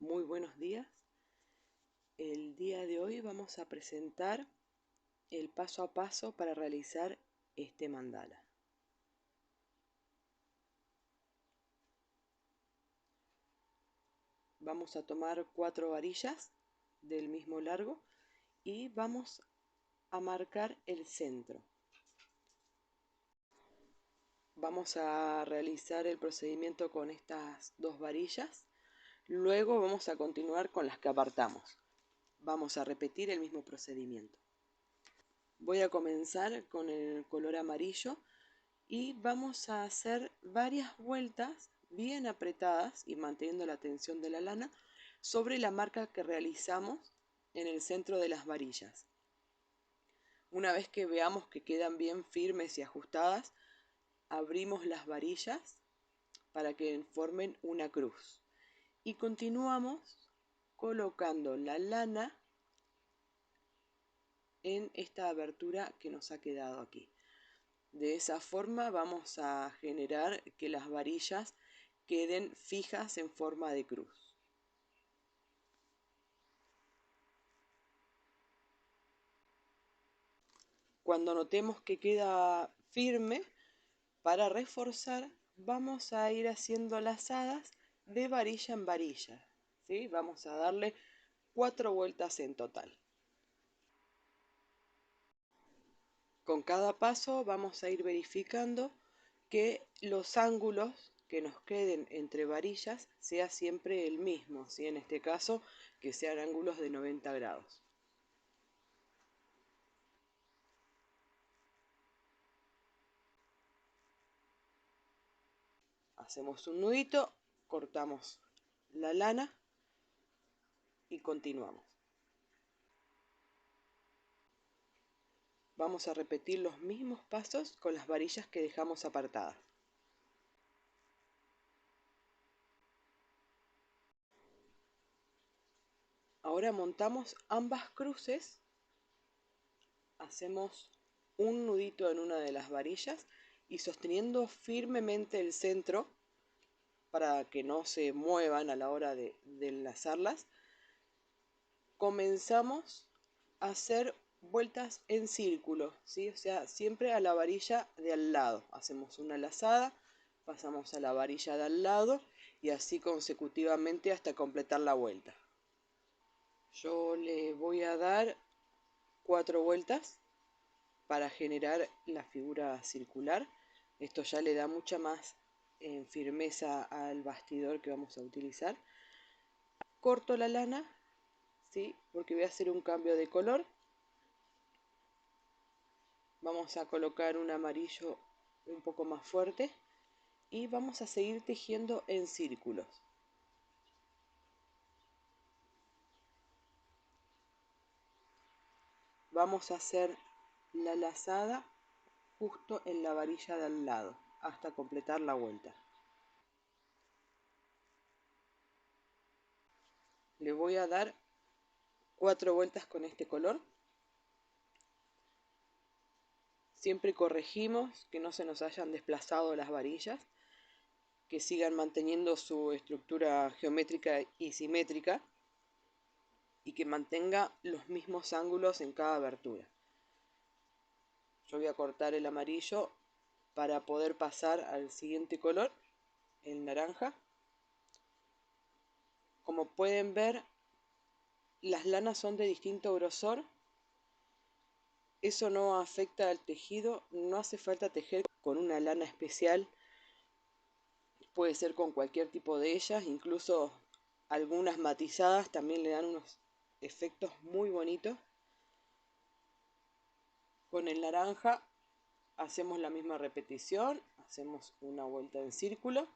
Muy buenos días. El día de hoy vamos a presentar el paso a paso para realizar este mandala. Vamos a tomar 4 varillas del mismo largo y vamos a marcar el centro. Vamos a realizar el procedimiento con estas 2 varillas. Luego vamos a continuar con las que apartamos. Vamos a repetir el mismo procedimiento. Voy a comenzar con el color amarillo y vamos a hacer varias vueltas bien apretadas y manteniendo la tensión de la lana sobre la marca que realizamos en el centro de las varillas. Una vez que veamos que quedan bien firmes y ajustadas, abrimos las varillas para que formen una cruz y continuamos colocando la lana en esta abertura que nos ha quedado aquí. De esa forma vamos a generar que las varillas queden fijas en forma de cruz. Cuando notemos que queda firme, para reforzar vamos a ir haciendo lazadas de varilla en varilla, ¿sí? Vamos a darle 4 vueltas en total. Con cada paso vamos a ir verificando que los ángulos que nos queden entre varillas sea siempre el mismo, ¿sí? En este caso que sean ángulos de 90 grados. Hacemos un nudito, cortamos la lana y continuamos. Vamos a repetir los mismos pasos con las varillas que dejamos apartadas. Ahora montamos ambas cruces, hacemos un nudito en una de las varillas y sosteniendo firmemente el centro para que no se muevan a la hora de enlazarlas, comenzamos a hacer vueltas en círculo, ¿sí? O sea, siempre a la varilla de al lado. Hacemos una lazada, pasamos a la varilla de al lado y así consecutivamente hasta completar la vuelta. Yo le voy a dar 4 vueltas para generar la figura circular. Esto ya le da mucha más firmeza al bastidor que vamos a utilizar. Corto la lana, ¿sí? Porque voy a hacer un cambio de color. Vamos a colocar un amarillo un poco más fuerte y vamos a seguir tejiendo en círculos. Vamos a hacer la lazada justo en la varilla de al lado hasta completar la vuelta. Le voy a dar 4 vueltas con este color. Siempre corregimos que no se nos hayan desplazado las varillas, que sigan manteniendo su estructura geométrica y simétrica y que mantenga los mismos ángulos en cada abertura. Yo voy a cortar el amarillo para poder pasar al siguiente color, el naranja. Como pueden ver, las lanas son de distinto grosor. Eso no afecta al tejido, no hace falta tejer con una lana especial. Puede ser con cualquier tipo de ellas, incluso algunas matizadas también le dan unos efectos muy bonitos. Con el naranja hacemos la misma repetición, hacemos una vuelta en círculo.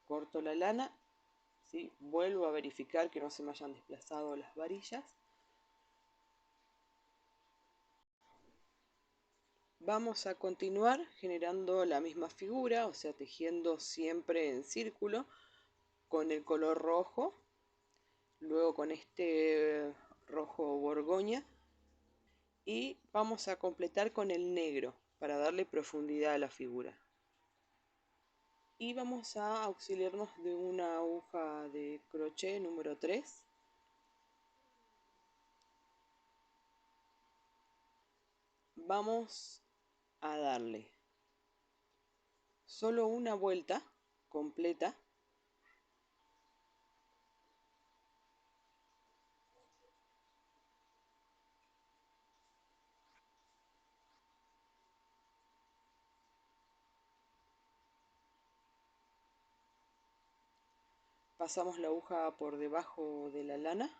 Corto la lana, ¿sí? Vuelvo a verificar que no se me hayan desplazado las varillas. Vamos a continuar generando la misma figura, o sea, tejiendo siempre en círculo, con el color rojo, luego con este rojo borgoña, y vamos a completar con el negro para darle profundidad a la figura. Y vamos a auxiliarnos de una aguja de crochet número 3. Vamos a darle solo una vuelta completa pasamos la aguja por debajo de la lana,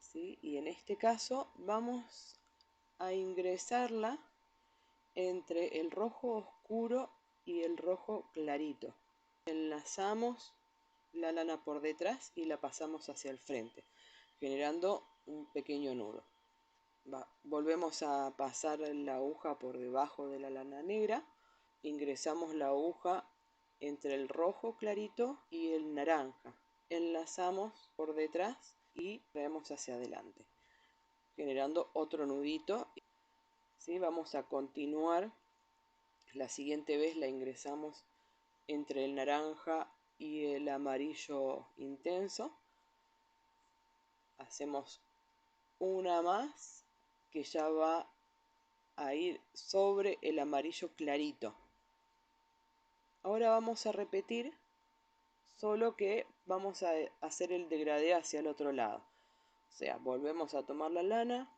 ¿sí? Y en este caso vamos a ingresarla entre el rojo oscuro y el rojo clarito. Enlazamos la lana por detrás y la pasamos hacia el frente, generando un pequeño nudo. Volvemos a pasar la aguja por debajo de la lana negra, ingresamos la aguja entre el rojo clarito y el naranja, enlazamos por detrás y traemos hacia adelante, generando otro nudito. ¿Sí? Vamos a continuar, la siguiente vez la ingresamos entre el naranja y el amarillo intenso, hacemos una más que ya va a ir sobre el amarillo clarito. Ahora vamos a repetir, solo que vamos a hacer el degradé hacia el otro lado. O sea, volvemos a tomar la lana,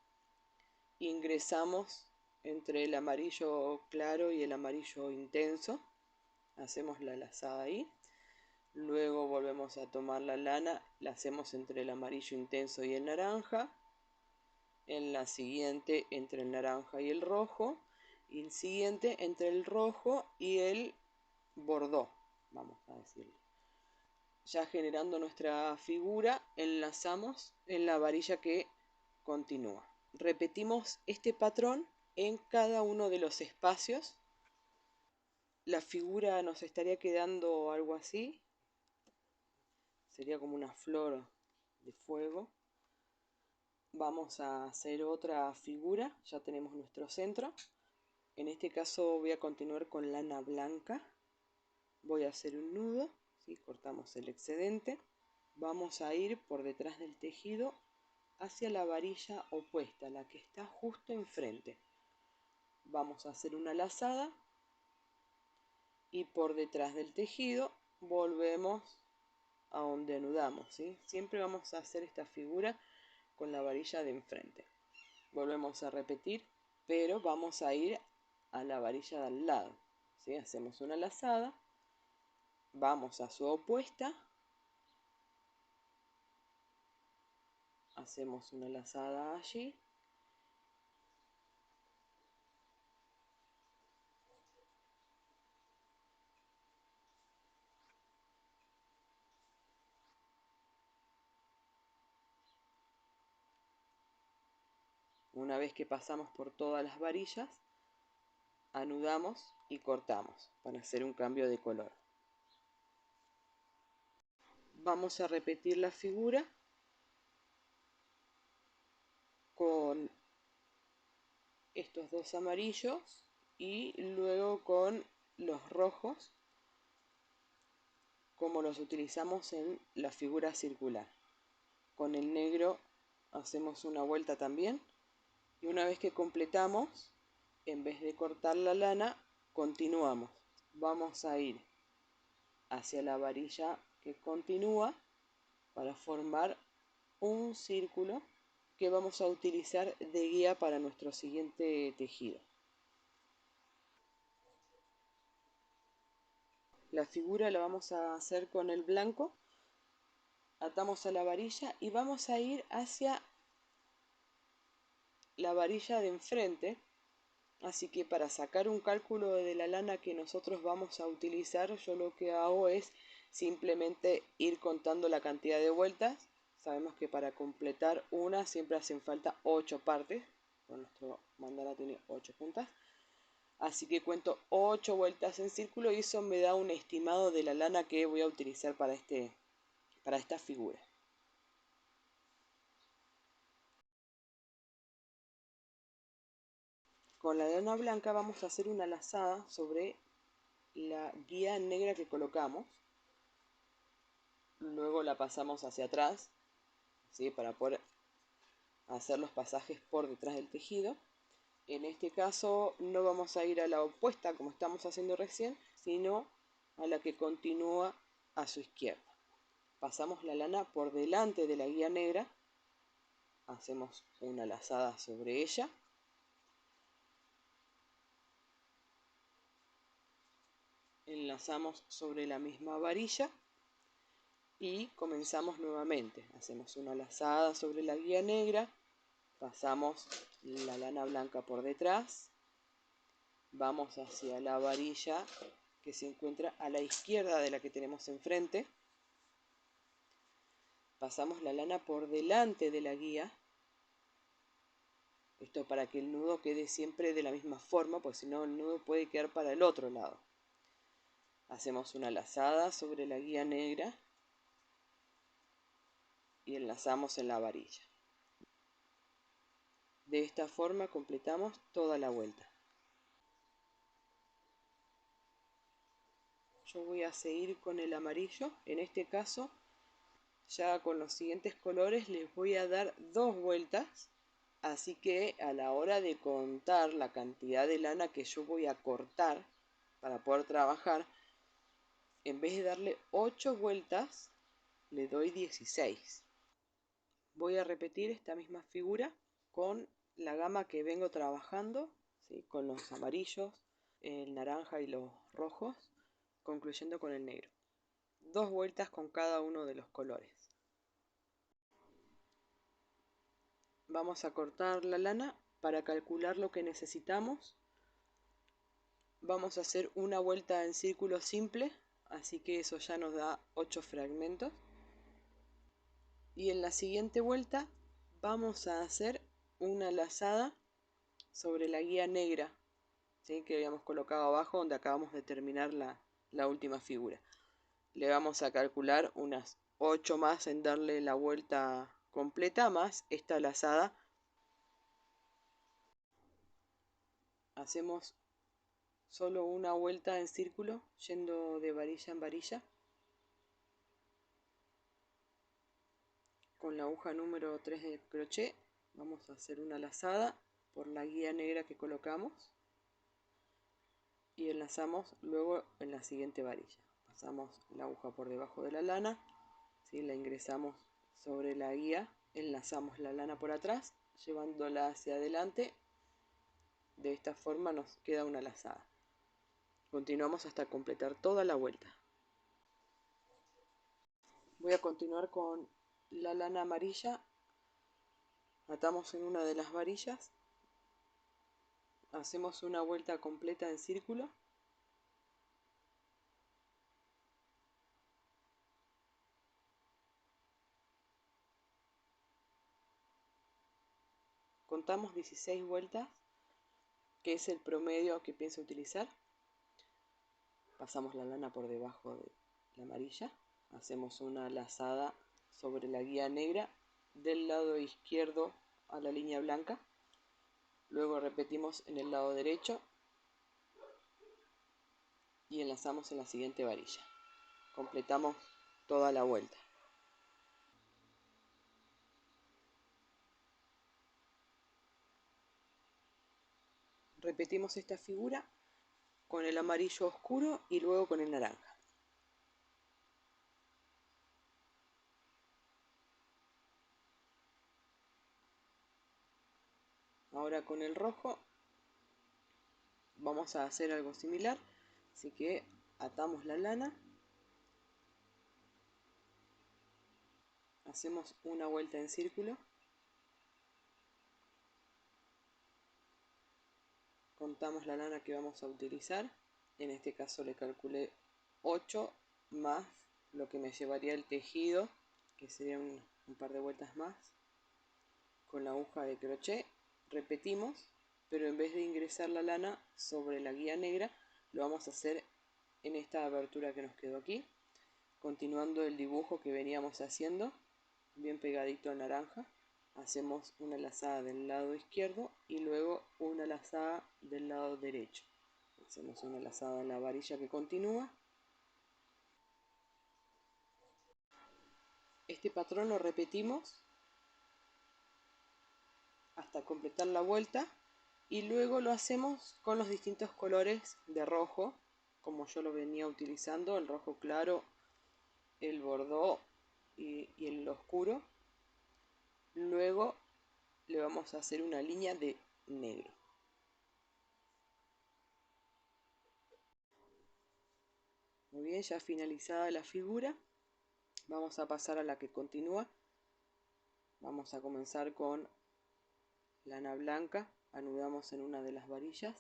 ingresamos entre el amarillo claro y el amarillo intenso, hacemos la lazada ahí, luego volvemos a tomar la lana, la hacemos entre el amarillo intenso y el naranja, en la siguiente entre el naranja y el rojo, y el siguiente entre el rojo y el bordó, vamos a decirlo. Ya generando nuestra figura, enlazamos en la varilla que continúa. Repetimos este patrón en cada uno de los espacios. La figura nos estaría quedando algo así. Sería como una flor de fuego. Vamos a hacer otra figura. Ya tenemos nuestro centro. En este caso voy a continuar con lana blanca. Voy a hacer un nudo, ¿sí? Cortamos el excedente. Vamos a ir por detrás del tejido hacia la varilla opuesta, la que está justo enfrente. Vamos a hacer una lazada y por detrás del tejido volvemos a donde anudamos, ¿sí? Siempre vamos a hacer esta figura con la varilla de enfrente. Volvemos a repetir, pero vamos a ir a la varilla de al lado, ¿sí? Hacemos una lazada, vamos a su opuesta, hacemos una lazada allí, una vez que pasamos por todas las varillas, anudamos y cortamos para hacer un cambio de color. Vamos a repetir la figura con estos dos amarillos y luego con los rojos, como los utilizamos en la figura circular. Con el negro hacemos una vuelta también y una vez que completamos, en vez de cortar la lana, continuamos. Vamos a ir hacia la varilla que continúa para formar un círculo que vamos a utilizar de guía para nuestro siguiente tejido. La figura la vamos a hacer con el blanco, atamos a la varilla y vamos a ir hacia la varilla de enfrente, así que para sacar un cálculo de la lana que nosotros vamos a utilizar, yo lo que hago es simplemente ir contando la cantidad de vueltas. Sabemos que para completar una siempre hacen falta 8 partes, nuestro mandala tiene 8 puntas, Así que cuento 8 vueltas en círculo y eso me da un estimado de la lana que voy a utilizar para esta figura. Con la lana blanca vamos a hacer una lazada sobre la guía negra que colocamos. Luego la pasamos hacia atrás, ¿sí? Para poder hacer los pasajes por detrás del tejido. En este caso no vamos a ir a la opuesta como estamos haciendo recién, sino a la que continúa a su izquierda. Pasamos la lana por delante de la guía negra, hacemos una lazada sobre ella. Enlazamos sobre la misma varilla y comenzamos nuevamente. Hacemos una lazada sobre la guía negra, pasamos la lana blanca por detrás, vamos hacia la varilla que se encuentra a la izquierda de la que tenemos enfrente, pasamos la lana por delante de la guía, esto para que el nudo quede siempre de la misma forma, pues si no el nudo puede quedar para el otro lado. Hacemos una lazada sobre la guía negra y enlazamos en la varilla. De esta forma completamos toda la vuelta. Yo voy a seguir con el amarillo. En este caso, ya con los siguientes colores les voy a dar 2 vueltas. Así que a la hora de contar la cantidad de lana que yo voy a cortar para poder trabajar, en vez de darle 8 vueltas, le doy 16. Voy a repetir esta misma figura con la gama que vengo trabajando, ¿sí? Con los amarillos, el naranja y los rojos, concluyendo con el negro. 2 vueltas con cada uno de los colores. Vamos a cortar la lana para calcular lo que necesitamos. Vamos a hacer una vuelta en círculo simple, así que eso ya nos da 8 fragmentos. Y en la siguiente vuelta vamos a hacer una lazada sobre la guía negra, ¿sí? Que habíamos colocado abajo donde acabamos de terminar la última figura. Le vamos a calcular unas 8 más en darle la vuelta completa más esta lazada. Hacemos solo una vuelta en círculo yendo de varilla en varilla. Con la aguja número 3 de crochet vamos a hacer una lazada por la guía negra que colocamos y enlazamos luego en la siguiente varilla. Pasamos la aguja por debajo de la lana, ¿sí? La ingresamos sobre la guía, enlazamos la lana por atrás llevándola hacia adelante. De esta forma nos queda una lazada. Continuamos hasta completar toda la vuelta. Voy a continuar con la lana amarilla. Atamos en una de las varillas, hacemos una vuelta completa en círculo, contamos 16 vueltas, que es el promedio que pienso utilizar. Pasamos la lana por debajo de la amarilla, hacemos una lazada sobre la guía negra del lado izquierdo a la línea blanca, luego repetimos en el lado derecho y enlazamos en la siguiente varilla. Completamos toda la vuelta. Repetimos esta figura con el amarillo oscuro y luego con el naranja. Ahora con el rojo vamos a hacer algo similar, así que atamos la lana, hacemos una vuelta en círculo, contamos la lana que vamos a utilizar, en este caso le calculé 8 más lo que me llevaría el tejido, que serían un par de vueltas más. Con la aguja de crochet repetimos pero en vez de ingresar la lana sobre la guía negra, lo vamos a hacer en esta abertura que nos quedó aquí, continuando el dibujo que veníamos haciendo, bien pegadito al naranja. Hacemos una lazada del lado izquierdo y luego una lazada del lado derecho. Hacemos una lazada en la varilla que continúa. Este patrón lo repetimos hasta completar la vuelta y luego lo hacemos con los distintos colores de rojo, como yo lo venía utilizando, el rojo claro, el bordó y el oscuro. Luego le vamos a hacer una línea de negro. Muy bien, ya finalizada la figura, vamos a pasar a la que continúa. Vamos a comenzar con lana blanca, anudamos en una de las varillas.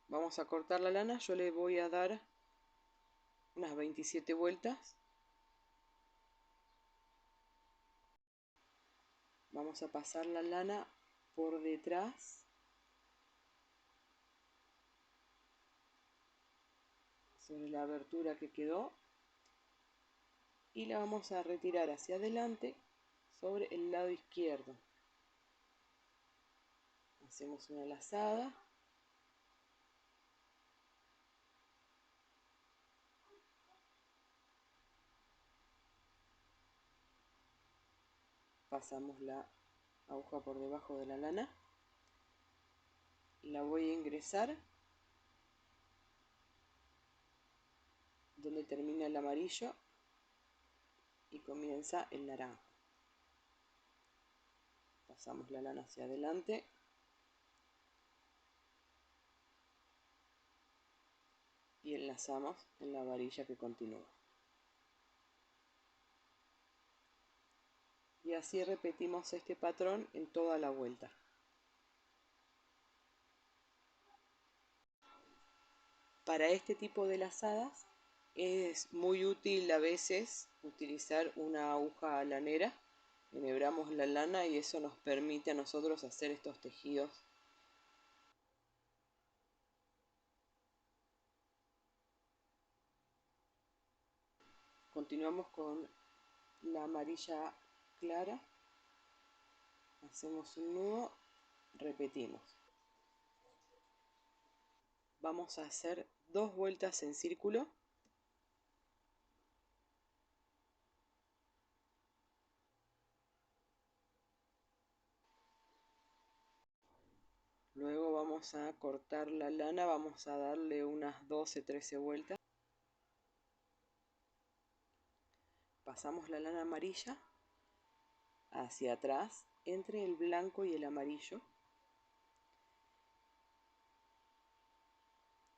Vamos a cortar la lana, yo le voy a dar unas 27 vueltas. Vamos a pasar la lana por detrás sobre la abertura que quedó y la vamos a retirar hacia adelante sobre el lado izquierdo. Hacemos una lazada. Pasamos la aguja por debajo de la lana. La voy a ingresar donde termina el amarillo y comienza el naranja. Pasamos la lana hacia adelante y enlazamos en la varilla que continúa. Y así repetimos este patrón en toda la vuelta. Para este tipo de lazadas es muy útil a veces utilizar una aguja lanera. Enhebramos la lana y eso nos permite a nosotros hacer estos tejidos. Continuamos con la amarilla clara, hacemos un nudo, repetimos. Vamos a hacer 2 vueltas en círculo. Luego vamos a cortar la lana, vamos a darle unas 12-13 vueltas. Pasamos la lana amarilla hacia atrás entre el blanco y el amarillo.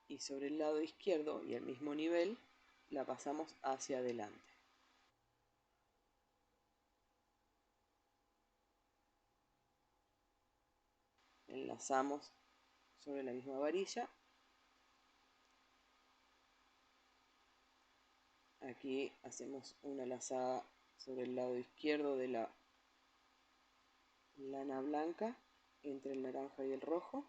Y sobre el lado izquierdo y al mismo nivel la pasamos hacia adelante. Enlazamos sobre la misma varilla. Aquí hacemos una lazada sobre el lado izquierdo de la lana blanca entre el naranja y el rojo.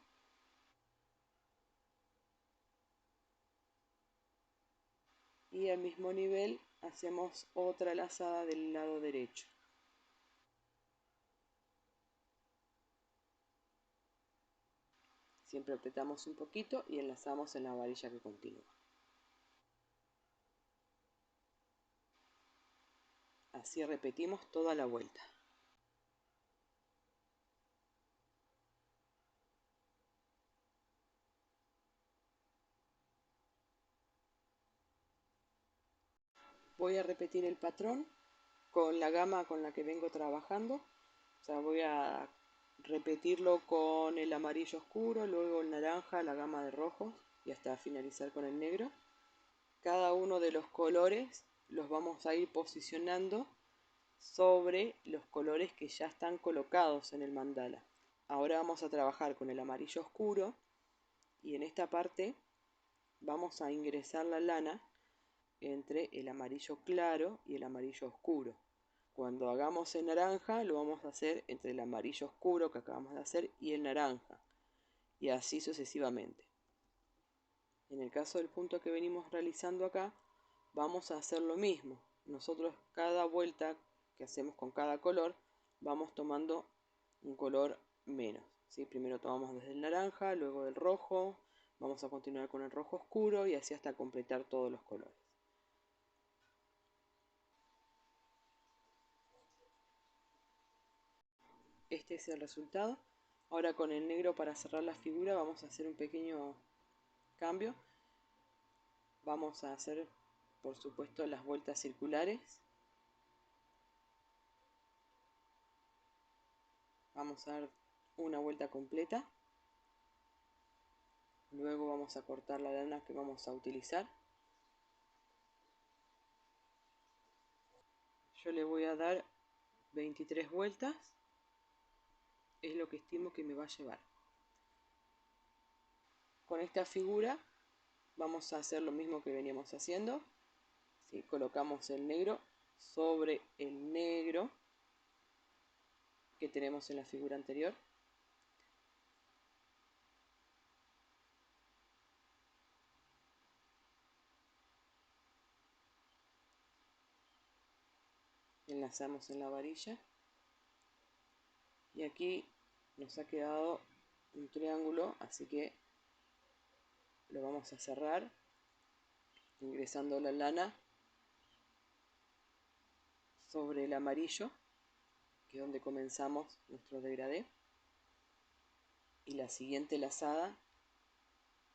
Y al mismo nivel hacemos otra lazada del lado derecho. Siempre apretamos un poquito y enlazamos en la varilla que continúa. Así repetimos toda la vuelta. Voy a repetir el patrón con la gama con la que vengo trabajando. O sea, voy a repetirlo con el amarillo oscuro, luego el naranja, la gama de rojos y hasta finalizar con el negro. Cada uno de los colores los vamos a ir posicionando sobre los colores que ya están colocados en el mandala. Ahora vamos a trabajar con el amarillo oscuro y en esta parte vamos a ingresar la lana entre el amarillo claro y el amarillo oscuro. Cuando hagamos el naranja lo vamos a hacer entre el amarillo oscuro que acabamos de hacer y el naranja, y así sucesivamente. En el caso del punto que venimos realizando acá, vamos a hacer lo mismo. Nosotros cada vuelta que hacemos con cada color, vamos tomando un color menos, ¿sí? Primero tomamos desde el naranja, luego del rojo, vamos a continuar con el rojo oscuro y así hasta completar todos los colores. Este es el resultado. Ahora con el negro para cerrar la figura vamos a hacer un pequeño cambio. Vamos a hacer, por supuesto, las vueltas circulares. Vamos a dar una vuelta completa. Luego vamos a cortar la lana que vamos a utilizar. Yo le voy a dar 23 vueltas. Es lo que estimo que me va a llevar. Con esta figura vamos a hacer lo mismo que veníamos haciendo. ¿Sí? Colocamos el negro sobre el negro que tenemos en la figura anterior. Enlazamos en la varilla. Y aquí nos ha quedado un triángulo, así que lo vamos a cerrar ingresando la lana sobre el amarillo, que es donde comenzamos nuestro degradé, y la siguiente lazada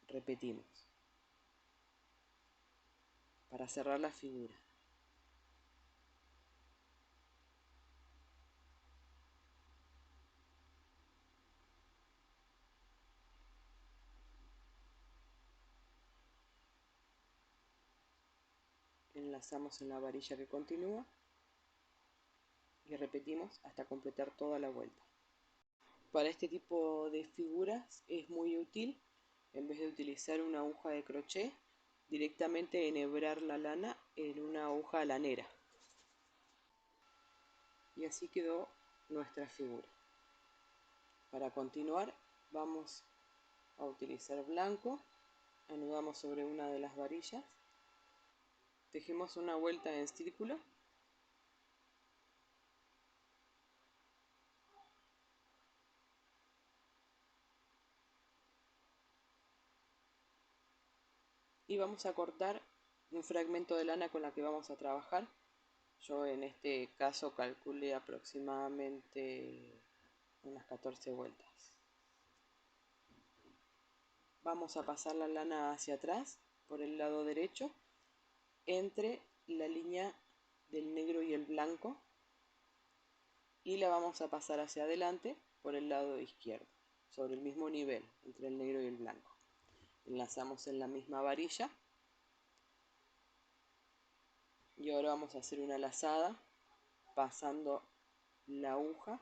repetimos para cerrar la figura. Enlazamos en la varilla que continúa y repetimos hasta completar toda la vuelta. Para este tipo de figuras es muy útil, en vez de utilizar una aguja de crochet, directamente enhebrar la lana en una aguja lanera. Y así quedó nuestra figura. Para continuar vamos a utilizar blanco, anudamos sobre una de las varillas, tejemos una vuelta en círculo y vamos a cortar un fragmento de lana con la que vamos a trabajar. Yo en este caso calculé aproximadamente unas 14 vueltas. Vamos a pasar la lana hacia atrás por el lado derecho entre la línea del negro y el blanco y la vamos a pasar hacia adelante por el lado izquierdo, sobre el mismo nivel entre el negro y el blanco. Enlazamos en la misma varilla y ahora vamos a hacer una lazada pasando la aguja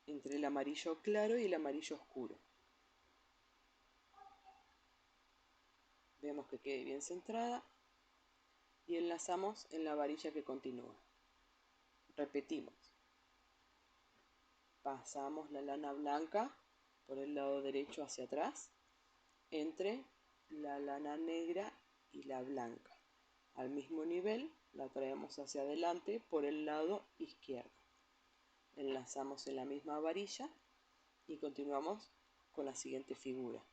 entre el amarillo claro y el amarillo oscuro. Vemos que quede bien centrada y enlazamos en la varilla que continúa. Repetimos. Pasamos la lana blanca por el lado derecho hacia atrás entre la lana negra y la blanca. Al mismo nivel la traemos hacia adelante por el lado izquierdo. Enlazamos en la misma varilla y continuamos con la siguiente figura.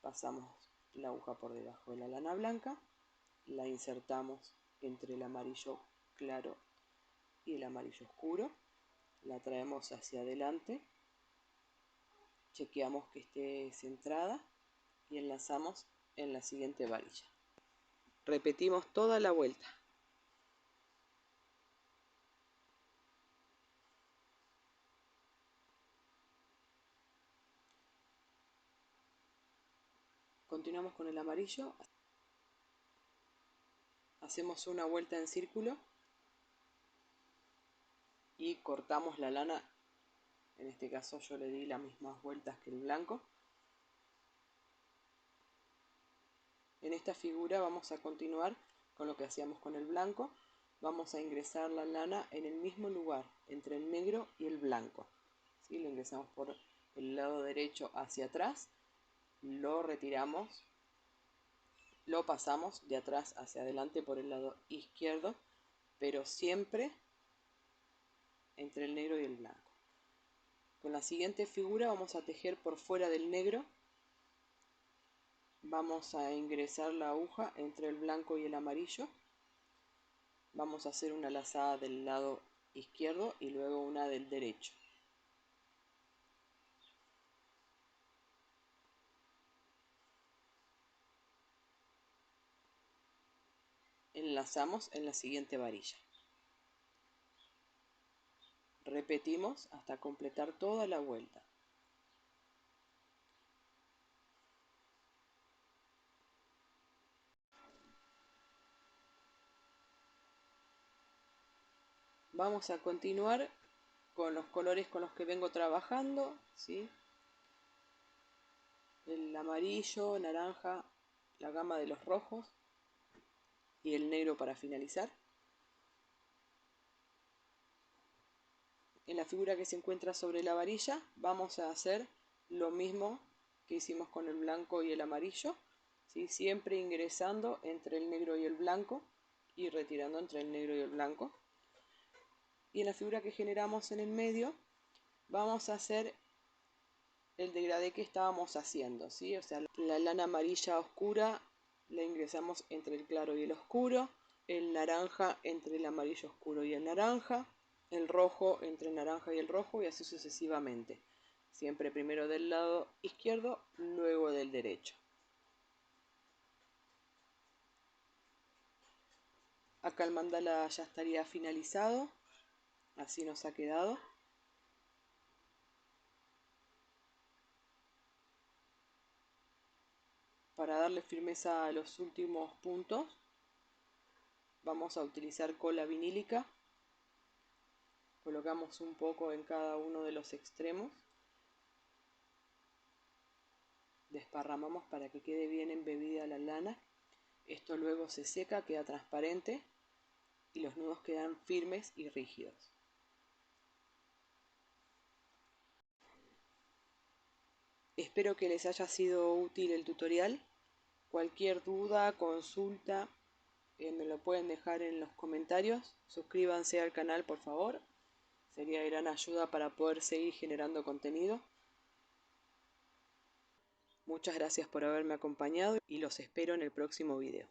Pasamos la aguja por debajo de la lana blanca, la insertamos entre el amarillo claro y el amarillo oscuro, la traemos hacia adelante, chequeamos que esté centrada y enlazamos en la siguiente varilla. Repetimos toda la vuelta. Continuamos con el amarillo, hacemos una vuelta en círculo y cortamos la lana. En este caso yo le di las mismas vueltas que el blanco. En En esta figura vamos a continuar con lo que hacíamos con el blanco. Vamos a ingresar la lana en el mismo lugar, entre el negro y el blanco. ¿Sí? Lo ingresamos por el lado derecho hacia atrás, lo retiramos, lo pasamos de atrás hacia adelante por el lado izquierdo, pero siempre entre el negro y el blanco. Con la siguiente figura vamos a tejer por fuera del negro. Vamos a ingresar la aguja entre el blanco y el amarillo. Vamos a hacer una lazada del lado izquierdo y luego una del derecho. Enlazamos en la siguiente varilla. Repetimos hasta completar toda la vuelta. Vamos a continuar con los colores con los que vengo trabajando, ¿sí? El amarillo, naranja, la gama de los rojos y el negro para finalizar. En la figura que se encuentra sobre la varilla vamos a hacer lo mismo que hicimos con el blanco y el amarillo, ¿sí? Siempre ingresando entre el negro y el blanco y retirando entre el negro y el blanco. Y en la figura que generamos en el medio vamos a hacer el degradé que estábamos haciendo, ¿sí? O sea, la lana amarilla oscura la ingresamos entre el claro y el oscuro, el naranja entre el amarillo oscuro y el naranja, el rojo entre el naranja y el rojo, y así sucesivamente. Siempre primero del lado izquierdo, luego del derecho. Acá el mandala ya estaría finalizado, así nos ha quedado. Para darle firmeza a los últimos puntos, vamos a utilizar cola vinílica. Colocamos un poco en cada uno de los extremos. Desparramamos para que quede bien embebida la lana. Esto luego se seca, queda transparente y los nudos quedan firmes y rígidos. Espero que les haya sido útil el tutorial. Cualquier duda, consulta, me lo pueden dejar en los comentarios. Suscríbanse al canal, por favor. Sería de gran ayuda para poder seguir generando contenido. Muchas gracias por haberme acompañado y los espero en el próximo video.